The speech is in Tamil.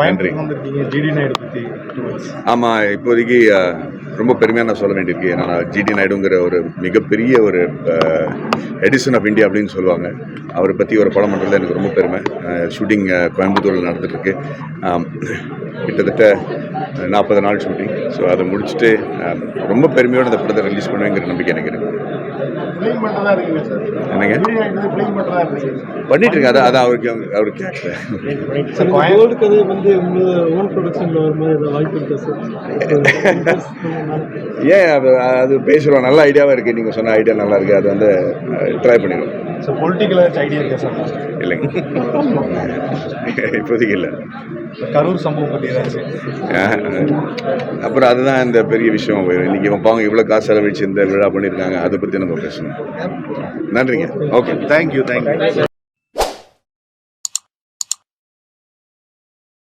நன்றி. ஆமாம், இப்போதைக்கு ரொம்ப பெருமையாக நான் சொல்ல வேண்டியிருக்கு. ஏன்னா ஜிடி நாயுடுங்கிற ஒரு மிகப்பெரிய ஒரு எடிசன் ஆஃப் இந்தியா அப்படின்னு சொல்லுவாங்க. அவரை பற்றி ஒரு படம் பண்ணுறதுல எனக்கு ரொம்ப பெருமை. ஷூட்டிங் கோயம்புத்தூரில் நடந்துகிட்ருக்கு. கிட்டத்தட்ட 40 நாள் ஷூட்டிங். ஸோ அதை முடிச்சுட்டு ரொம்ப பெருமையோடு அந்த படத்தை ரிலீஸ் பண்ணுவேங்கிற நம்பிக்கை எனக்கு இருக்குது. என்னங்க பண்ணிட்டு இருக்காரு, அதான் அவருக்கு கேட்கல. ஏன் அது பேசுகிறோம், நல்ல ஐடியாவாக இருக்குது. நீங்கள் சொன்ன ஐடியா நல்லா இருக்குது, அது வந்து ட்ரை பண்ணிடுவோம். இல்லைங்க, இப்போதைக்கு இல்லை. கரூர் சம்பவம் பற்றி அப்புறம் அதுதான் இந்த பெரிய விஷயம். இன்னைக்கு பாவங்க இவ்வளோ காசு செலவழிச்சு இந்த விழா பண்ணியிருக்காங்க, அதை பற்றி நம்ம பேசணும். நன்றிங்க. Okay, thank you.